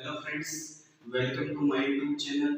Hello friends, welcome to my YouTube channel.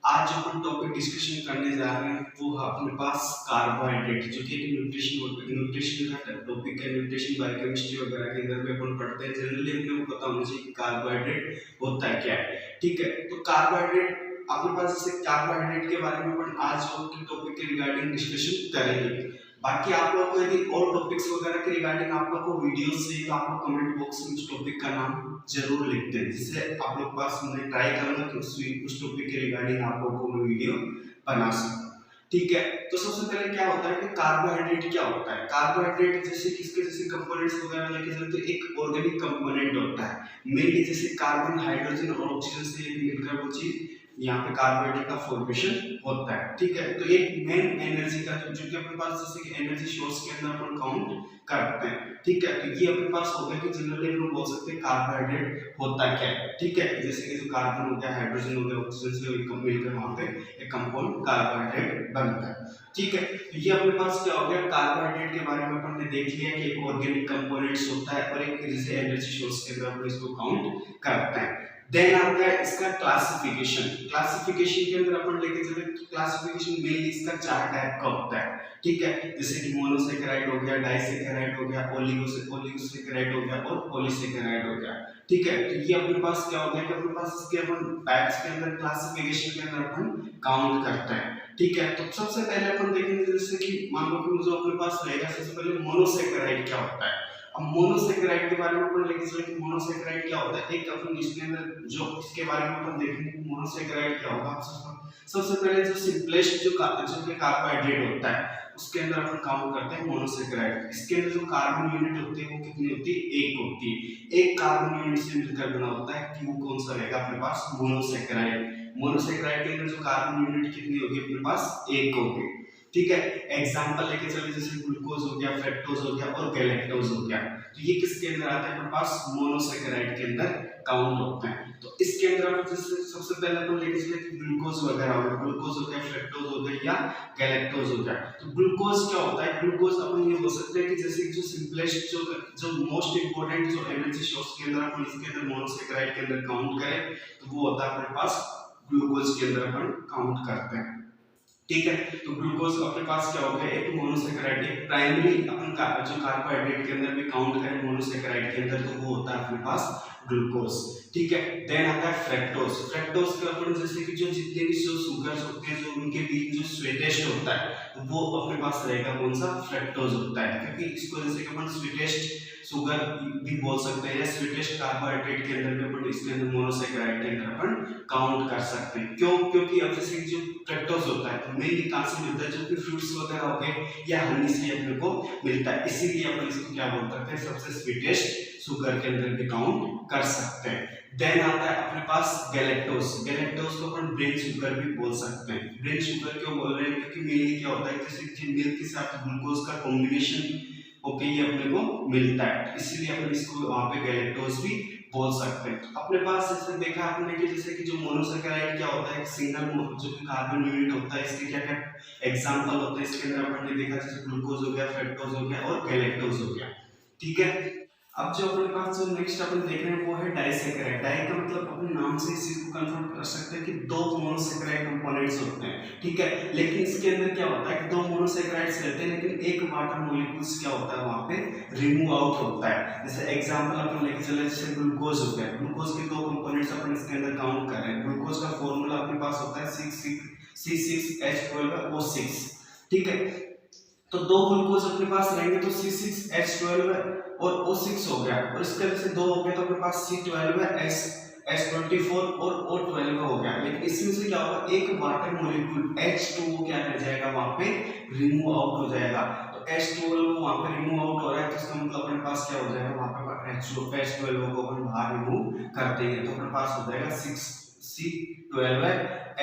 आज जो हम टॉपिक डिस्कशन करने जा रहे हैं वो है अपने पास कार्बोहाइड्रेट, जो कि एक न्यूट्रिशन का टॉपिक है। न्यूट्रिशन बायोकेमिस्ट्री वगैरह के अंदर में अपन पढ़ते हैं। जनरली अपने को पता होना चाहिए कि कार्बोहाइड्रेट होता है क्या है। ठीक है, तो कार्बोहाइड्रेट अपने पास, जैसे कार्बोहाइड्रेट के बारे में अपन आज के टॉपिक के रिगार्डिंग डिस्कशन करेंगे। बाकी आप लोग को यदि और टॉपिक्स वगैरह के रिगार्डिंग आप लोग को वीडियोस चाहिए तो आप लोग कमेंट बॉक्स में उस टॉपिक का नाम जरूर लिखते हैं, जिससे आप लोग पास मैं ट्राई करूंगा कि उस टॉपिक के रिगार्डिंग आप लोग को मैं वीडियो बना सकूं। ठीक है, तो सबसे पहले क्या होता है कि कार्बोहाइड्रेट क्या होता है। कार्बोहाइड्रेट जैसे किसके जैसे कंपोनेंट्स वगैरह लेके चलते एक ऑर्गेनिक कंपोनेंट होता है। मेनली जैसे कार्बन, हाइड्रोजन और ऑक्सीजन से मिलकर वो चीज यहाँ पे कार्बोहाइड्रेट का फॉर्मेशन होता है। ठीक है, तो एक मेन एनर्जी का जो कि अपने पास जैसे कि एनर्जी सोर्स के अंदर अपन काउंट करते हैं। ठीक है, तो ये अपने पास हो गया कि जनरली हम बोल सकते हैं कार्बोहाइड्रेट होता क्या है। ठीक है, जैसे कि जो कार्बन हो गया, हाइड्रोजन हो गया, ऑक्सीजन से मिलकर वहां पे एक कंपाउंड कार्बोहाइड्रेट बनता है। ठीक है, तो ये अपने पास क्या हो गया, कार्बोहाइड्रेट के बारे में अपन ने देख लिया कि एक ऑर्गेनिक कंपोनेंट्स होता है और एक जैसे एनर्जी सोर्स के अंदर अपन इसको काउंट करते हैं। देन आता है इसका क्लासिफिकेशन। क्लासिफिकेशन के अंदर अपन लेके चले तो क्लासिफिकेशन मेनली इसका चार टाइप का होता है। ठीक है, जैसे कि मोनोसेकेराइड हो गया, डाइसेकेराइड हो गया, ओलिगोसेकेराइड हो गया और पॉलीसेकेराइड हो गया। ठीक है, तो ये अपने पास क्या हो गया कि अपने पास इसके अपन टाइप्स के अंदर क्लासिफिकेशन के अंदर अपन काउंट करते हैं। ठीक है, तो सबसे पहले अपन देखेंगे जैसे कि मान लो कि जो अपने पास रहेगा, सबसे पहले मोनोसेकेराइड क्या होता है। अब मोनोसेकेराइड के बारे में अपन लेके चले कि मोनोसेकेराइड क्या होता है। एक अपन इसके अंदर जो इसके बारे में अपन देखेंगे कि मोनोसेकेराइड क्या होगा। सबसे पहले जो सिंपलेस्ट जो कार्बोहाइड्रेट होता है उसके अंदर अपन काउंट करते हैं मोनोसेकेराइड। इसके अंदर जो कार्बन यूनिट होती है वो कितनी होती है, एक होती है। एक कार्बन यूनिट से मिलकर बना होता है कि वो कौन सा रहेगा अपने पास, मोनोसेकेराइड। मोनोसेकेराइड के अंदर जो कार्बन यूनिट कितनी होगी अपने पास, एक होगी। ठीक है, एग्जांपल लेके चले जैसे ग्लूकोज हो गया, फ्रक्टोज हो गया और गैलेक्टोज हो गया। तो ये किसके अंदर आते हैं अपने पास, मोनोसेकेराइड के अंदर काउंट होते हैं। तो इसके अंदर अपन जैसे सबसे पहले अपन लेके चले कि ग्लूकोज वगैरह हो गया, ग्लूकोज हो गया, फ्रक्टोज हो गया या गैलेक्टोज हो गया। तो ग्लूकोज क्या होता है, ग्लूकोज अपन ये बोल सकते हैं कि जैसे जो सिंपलेस्ट जो मोस्ट इंपोर्टेंट जो एनर्जी सोर्स के अंदर अपन इसके अंदर मोनोसेकेराइड के अंदर काउंट करें तो वो होता है अपने पास ग्लूकोज के अंदर अपन काउंट करते हैं। ठीक है, तो ग्लूकोज अपने पास क्या हो गया, एक मोनोसेकेराइड, एक प्राइमरी अपन का जो कार्बोहाइड्रेट के अंदर भी काउंट करें मोनोसेकेराइड के अंदर तो वो होता है अपने पास ग्लूकोज। ठीक है, देन आता है फ्रक्टोज। फ्रक्टोज के अपन जैसे कि जो जितने भी जो शुगर्स होते हैं जो उनके बीच जो स्वीटेस्ट होता है वो अपने पास रहेगा कौन सा, फ्रक्टोज होता है। क्योंकि इसको जैसे कि अपन स्वीटेस्ट शुगर भी बोल सकते हैं या स्वीटेस्ट कार्बोहाइड्रेट के अंदर भी अपन इसके अंदर मोनोसेकेराइड के अंदर अपन काउंट कर सकते हैं। क्यों, क्योंकि अब जैसे जो फ्रक्टोज होता है मेनली कहां से मिलता है, जो कि फ्रूट्स वगैरह हो गए या हनी से अपने को मिलता है। इसीलिए अपन इसको क्या बोल सकते हैं, सबसे स्वीटेस्ट शुगर के अंदर भी काउंट कर सकते हैं। देन आता है अपने पास गैलेक्टोज। गैलेक्टोज को अपन ब्रेन शुगर भी बोल सकते हैं। ब्रेन शुगर क्यों बोल रहे हैं, क्योंकि मेनली क्या होता है जैसे मिल्क के साथ ग्लूकोज का कॉम्बिनेशन ओके ये अपने को मिलता है, इसीलिए अपन इसको वहां पे गैलेक्टोज भी बोल सकते हैं। अपने पास जैसे देखा आपने कि जैसे कि जो मोनोसेकेराइड क्या होता है, एक सिंगल जो कि कार्बन यूनिट होता है, इसके क्या क्या एग्जांपल होते हैं इसके अंदर अपन ने देखा, जैसे ग्लूकोज हो गया, फ्रक्टोज हो गया और गैलेक्टोज हो गया। ठीक है, अब जो अपने पास जो नेक्स्ट अपन देख रहे हैं वो है डाइसेकेराइड। डाई का मतलब अपने नाम से इस चीज को कंफर्म कर सकते हैं कि दो मोनोसेकेराइड कंपोनेंट्स होते हैं। ठीक है, लेकिन इसके अंदर क्या होता है कि दो मोनोसेकेराइड्स रहते हैं लेकिन एक वाटर मॉलिक्यूल्स क्या होता है वहां पे रिमूव आउट होता है। जैसे एग्जांपल अपन लेके चले, जैसे ग्लूकोज हो गया, ग्लूकोज के दो कंपोनेंट्स अपन इसके अंदर काउंट कर रहे हैं। ग्लूकोज का फॉर्मूला अपने पास होता है C6H12O6। ठीक है, तो दो ग्लूकोज अपने पास रहेंगे तो C6H12 और O6 हो गया, और इसके वजह से दो हो गए तो अपने पास C12 S24 और O12 हो गया। लेकिन इसमें से क्या होगा, एक वाटर मॉलिक्यूल H2O क्या रह जाएगा वहां पे, रिमूव आउट हो जाएगा। तो H12 वहां पे रिमूव आउट हो रहा है तो इसका मतलब अपने पास क्या हो जाएगा, वहां पे H12 को अपन बाहर रिमूव करते हैं तो अपने पास हो जाएगा C12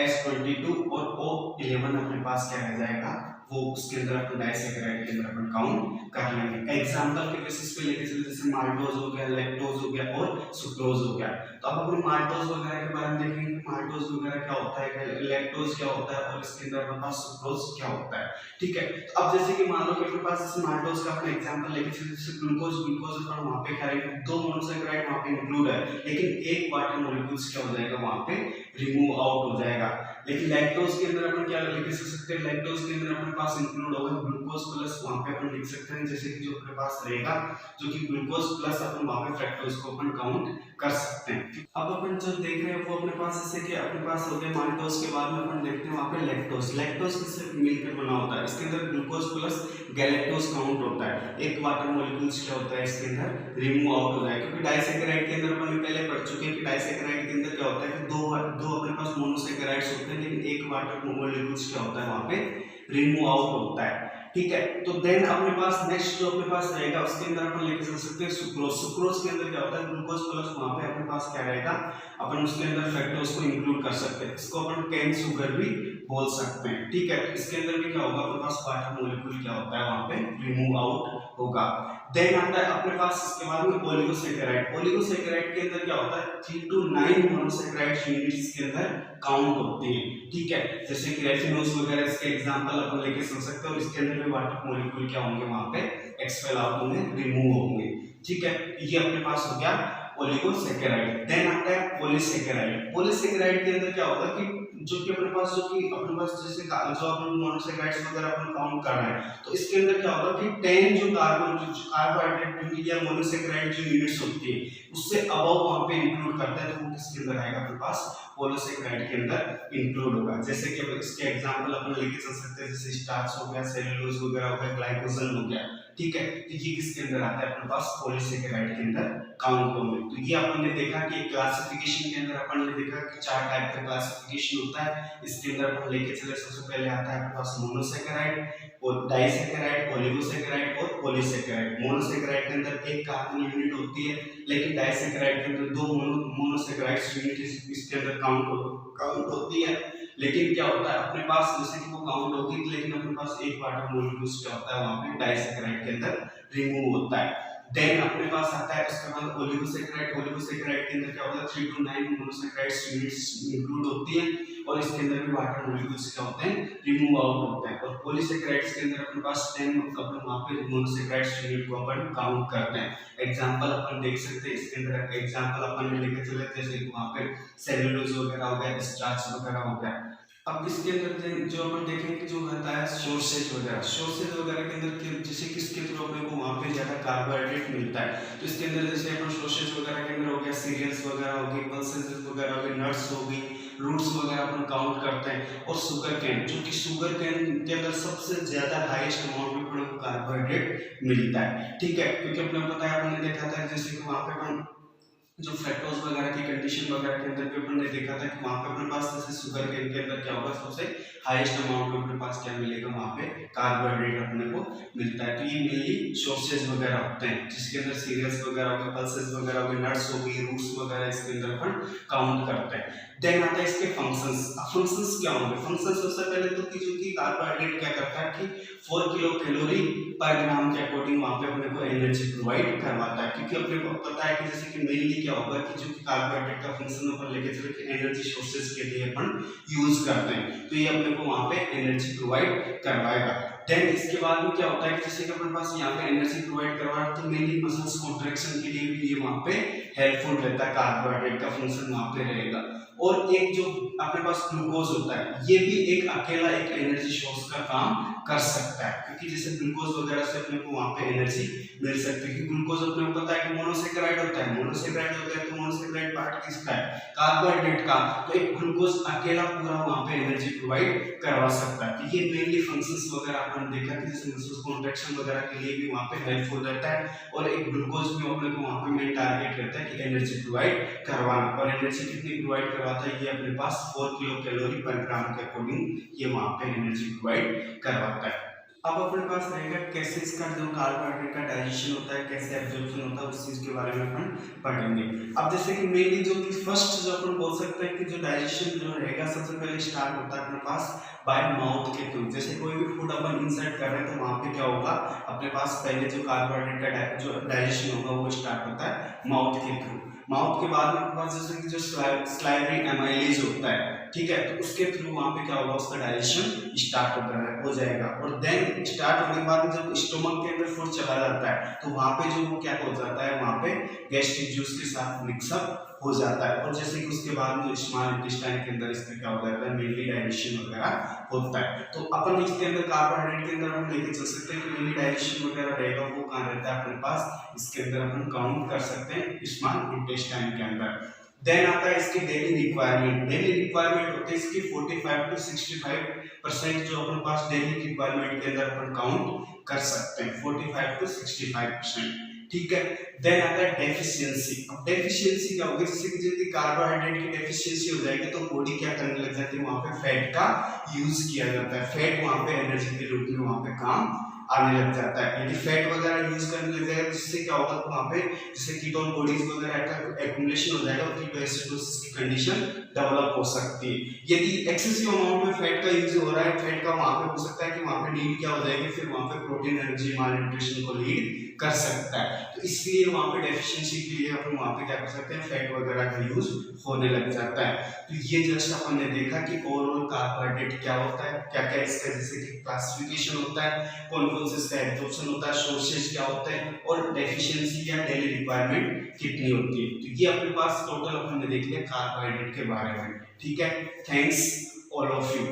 S22 और O11 अपने पास क्या रह जाएगा, वो उसके अंदर अपन डाइसैकेराइड के अंदर अपन काउंट कर लेंगे। एग्जांपल के बेसिस पे लेके चले, जैसे माल्टोज हो गया, लैक्टोज हो गया और सुक्रोज हो गया। तो अब अपन माल्टोज वगैरह के बारे में देखेंगे, माल्टोज वगैरह क्या होता है, लैक्टोज क्या होता है और इसके अंदर अपने पास सुक्रोज क्या होता है। ठीक है, तो अब जैसे कि मान लो कि अपने पास जैसे माल्टोज का अपन एग्जांपल लेके चले, जैसे ग्लूकोज अपन वहां पे क्या है, दो मोनोसैकेराइड वहां पे इंक्लूड है, लेकिन एक वाटर मॉलिक्यूल्स क्या हो जाएगा वहां पे रिमूव आउट हो जाएगा। लेकिन लैक्टोज के अंदर अपन क्या लिख सकते हैं, लैक्टोज के अंदर अपने पास इंक्लूड होगा ग्लूकोज प्लस, वहां पे अपन लिख सकते हैं जैसे कि जो अपने पास रहेगा जो कि ग्लूकोज प्लस अपन वहां पे फ्रक्टोज को अपन काउंट कर सकते हैं। अब अपन जो देख रहे हैं वो अपने पास जैसे कि अपने पास हो गया माल्टोज के बाद में अपन देखते हैं वहां पे लैक्टोज। लैक्टोज किससे मिलकर बना होता है, इसके अंदर ग्लूकोज प्लस गैलेक्टोज काउंट होता है, एक वाटर मॉलिक्यूल्स क्या होता है इसके अंदर रिमूव आउट हो जाएगा। क्योंकि डाइसैकेराइड के अंदर अपन पहले पढ़ चुके हैं कि डाइसैकेराइड के अंदर क्या होता है कि दो अपने पास मोनोसैकेराइड्स होते हैं, लेकिन एक वाटर मॉलिक्यूल्स क्या होता है वहां पे रिमूव आउट होता है। ठीक है, तो देन अपने पास नेक्स्ट जो अपने पास रहेगा उसके अंदर अपन लेके चल सकते हैं सुक्रोज। सुक्रोज के अंदर क्या होता है ग्लूकोज प्लस, वहां पे अपने पास क्या रहेगा, अपन उसके अंदर फ्रक्टोज को इंक्लूड कर सकते हैं, इसको अपन कैन शुगर भी बोल सकते हैं। ठीक है, इसके अंदर भी क्या होगा अपने पास वाटर मॉलिक्यूल क्या होता है वहां पे रिमूव आउट होगा। देन आता है अपने पास इसके बाद में ओलिगोसैकेराइड। ओलिगोसैकेराइड के अंदर क्या होता है 3 to 9 मोनोसैकेराइड यूनिट्स के अंदर काउंट होती है। ठीक है, जैसे कि रेफिनोज वगैरह इसके एग्जांपल अपन लेके चल सकते हैं, और इसके अंदर भी वाटर मॉलिक्यूल क्या होंगे वहां पे एक्सपेल आउट होंगे, रिमूव होंगे। ठीक है, ये अपने पास हो गया ओलिगोसैकेराइड। देन आता है पॉलीसैकेराइड। पॉलीसैकेराइड के अंदर क्या होगा कि जो कि अपने पास जैसे जो अपन मोनोसैकेराइड्स वगैरह अपन काउंट कर रहे हैं, तो इसके अंदर क्या होगा कि 10 जो कार्बोहाइड्रेट या मोनोसैकेराइड जो यूनिट्स होती है उससे अबव वहां पे इंक्लूड करता है, तो वो किसके अंदर आएगा अपने पास पॉलीसैकेराइड के अंदर इंक्लूड होगा। जैसे कि इसके एग्जांपल अपन लेके चल सकते हैं, जैसे स्टार्च हो गया, सेलुलोज वगैरह हो गया, ग्लाइकोजन हो गया। ठीक है, तो ये किसके अंदर आता है अपने पास पॉलीसैकेराइड के अंदर काउंट होंगे। तो ये अपन ने देखा कि क्लासिफिकेशन के अंदर अपन ने देखा कि 4 टाइप का क्लासिफिकेशन होता है। इसके अंदर अपन लेके चले, सबसे पहले आता है अपने पास मोनोसैकेराइड और डाइसैकेराइड, ओलिगोसैकेराइड और पॉलीसैकेराइड। मोनोसैकेराइड के अंदर एक कार्बन यूनिट होती है, लेकिन डाइसैकेराइड के अंदर दो मोनोसैकेराइड यूनिट इसके अंदर काउंट होती है। लेकिन क्या होता है अपने पास जैसे कि वो काउंट होगी, लेकिन अपने पास एक वाटर मॉलिक्यूल्स क्या होता है वहां पे डाइसैकेराइड के अंदर रिमूव होता है। देन अपने पास आता है उसके बाद ओलिगोसैकेराइड। ओलिगोसैकेराइड के अंदर क्या होता है 3 to 9 मोनोसैकेराइड यूनिट्स इंक्लूड होती है, और इसके अंदर भी वाटर मॉलिक्यूल्स क्या होते हैं रिमूव आउट होते हैं। और पॉलीसैकेराइड्स के अंदर अपने पास 10 अपन वहां पे मोनोसैकेराइड यूनिट को अपन काउंट करते हैं। एग्जांपल अपन देख सकते हैं, इसके अंदर एग्जांपल अपन लेके चले, जैसे वहां पे सेलुलोज वगैरह हो गया, स्टार्च वगैरह हो गया। अब इसके अंदर जो अपन देखेंगे कि जो होता है सोर्सेज वगैरह के अंदर जैसे किसके थ्रू अपने को वहां पे ज्यादा कार्बोहाइड्रेट मिलता है, तो इसके अंदर जैसे अपन सोर्सेज वगैरह के अंदर हो गया सीरियल्स वगैरह हो गई, पल्सेस वगैरह हो गई, नट्स हो गई, रूट्स वगैरह अपन काउंट करते हैं। और शुगर कैन, जो कि शुगर कैन के अंदर सबसे ज्यादा हाईएस्ट अमाउंट में अपने को कार्बोहाइड्रेट मिलता है। ठीक है, क्योंकि अपने को पता है, अपने देखा था जैसे कि वहां पे अपन जो फ्रक्टोज वगैरह की कंडीशन वगैरह के अंदर भी अपन ने देखा था कि वहां पे अपने पास जैसे शुगर केन के अंदर क्या होगा सबसे हाईएस्ट अमाउंट में अपने पास क्या मिलेगा वहां पे कार्बोहाइड्रेट अपने को मिलता है। तो ये मेनली सोर्सेज वगैरह होते हैं, जिसके अंदर सीरियल्स वगैरह हो गए, पल्सेस वगैरह हो गए, नट्स हो गई, रूट्स वगैरह इसके अंदर अपन काउंट करते हैं। देन आता है इसके फंक्शंस। फंक्शंस क्या होंगे, फंक्शंस सबसे पहले तो कि जो कि कार्बोहाइड्रेट क्या करता है कि 4 किलो कैलोरी पर ग्राम के अकॉर्डिंग वहां पे अपने को एनर्जी प्रोवाइड करवाता है। क्योंकि अपने को पता है कि जैसे कि मेनली क्या होगा कि जो कार्बोहाइड्रेट का फंक्शन अपन लेके चले कि एनर्जी सोर्सेज के लिए अपन यूज करते हैं, तो ये अपने को वहां पे एनर्जी प्रोवाइड करवाएगा। देन इसके बाद में क्या होता है कि जैसे कि अपने पास यहाँ पे एनर्जी प्रोवाइड करवा रहा है, तो मेनली मसल्स कॉन्ट्रैक्शन के लिए भी ये वहां पे हेल्पफुल रहता है, कार्बोहाइड्रेट का फंक्शन वहां पे रहेगा। और एक जो अपने पास ग्लूकोज होता है, ये भी एक अकेला एक एनर्जी सोर्स का काम कर सकता है, क्योंकि जैसे ग्लूकोज वगैरह से अपने को वहां पे एनर्जी मिल सकती है। क्योंकि ग्लूकोज अपने को पता है कि मोनोसैकेराइड होता है, तो मोनोसैकेराइड पार्ट किसका है, कार्बोहाइड्रेट का, तो एक ग्लूकोज अकेला पूरा वहां पे एनर्जी प्रोवाइड करवा सकता है। तो ये मेनली फंक्शंस वगैरह अपन देखा कि जैसे मसल्स कॉन्ट्रैक्शन वगैरह के लिए भी वहां पे हेल्पफुल रहता है, और एक ग्लूकोज भी अपने को वहां पे मेन टारगेट रहता है कि एनर्जी प्रोवाइड करवाना। और एनर्जी कितनी प्रोवाइड करवाता है, ये अपने पास 4 किलो कैलोरी पर ग्राम के अकॉर्डिंग ये वहां पे एनर्जी प्रोवाइड करवाता है। अब अपने पास रहेगा कैसे इसका जो कार्बोहाइड्रेट का डाइजेशन होता है, कैसे एब्जॉर्प्शन होता है, उस चीज के बारे में अपन पढ़ेंगे। अब जैसे कि मेनली जो कि फर्स्ट जो अपन बोल सकते हैं कि जो डाइजेशन जो रहेगा सबसे पहले स्टार्ट होता है अपने पास बाय माउथ के थ्रू। जैसे कोई भी फूड अपन इंसर्ट कर रहे हैं तो वहां पे क्या होगा, अपने पास पहले जो कार्बोहाइड्रेट का जो डाइजेशन होगा वो स्टार्ट होता है माउथ के थ्रू। माउथ के बाद में अपने पास जैसे कि जो स्लाइवरी एमाइलेज होता है, ठीक है, तो उसके थ्रू वहां पे क्या होगा, उसका डाइजेशन स्टार्ट हो जाएगा। और देन स्टार्ट होने के बाद जब स्टोमक के अंदर फूड चला जाता है तो वहां पे जो वो क्या हो जाता है, वहां पे गैस्ट्रिक जूस के साथ मिक्सअप हो जाता है। और जैसे कि उसके बाद जो स्मॉल इंटेस्टाइन के अंदर इसका क्या हो जाता है, मेनली डाइजेशन वगैरह होता है। तो अपन इसके अंदर कार्बोहाइड्रेट के अंदर हम लेके चल सकते हैं कि मेनली डाइजेशन वगैरह रहेगा वो कहाँ रहता है अपने पास, इसके अंदर अपन काउंट कर सकते हैं स्मॉल इंटेस्टाइन के अंदर। देन आता है इसकी डेली रिक्वायरमेंट। डेली रिक्वायरमेंट होती है इसकी 45 to 65% जो अपने पास डेली रिक्वायरमेंट के अंदर अपन काउंट कर सकते हैं, 45 to 65%, ठीक है। देन आता है डेफिशिएंसी। अब डेफिशिएंसी क्या होगी, जैसे कि यदि कार्बोहाइड्रेट की डेफिशिएंसी हो जाएगी तो बॉडी क्या करने लग जाती है, वहां पे फैट का यूज किया जाता है। फैट वहां पे एनर्जी के रूप में वहां पे काम आने लग जाता है। यदि फैट वगैरह यूज करने लग जाएगा जिससे क्या होगा, तो वहां पे जैसे कीटोन बॉडीज वगैरह का एक्युमुलेशन हो जाएगा और कीटोएसिडोसिस की कंडीशन डेवलप हो सकती है। यदि एक्सेसिव अमाउंट में फैट का यूज हो रहा है, फैट का वहां पे हो सकता है कि वहां पे नीड क्या हो जाएगी, फिर वहां पे प्रोटीन एनर्जी मालन्यूट्रिशन को लीड कर सकता है। तो इसलिए वहां पे डेफिशिएंसी के लिए अपन वहां पे क्या कर सकते हैं, फैट वगैरह का यूज होने लग जाता है। तो ये जस्ट अपन ने देखा कि ओवरऑल कार्बोहाइड्रेट क्या होता है, क्या क्या इसका जैसे कि क्लासिफिकेशन होता है, कौन कौन से इसका एब्जॉर्प्शन होता है, सोर्सेज क्या होते हैं और डेफिशिएंसी या डेली रिक्वायरमेंट कितनी होती है। तो ये अपने पास टोटल अपन ने देख लिया कार्बोहाइड्रेट के बारे में, ठीक है। Thanks all of you.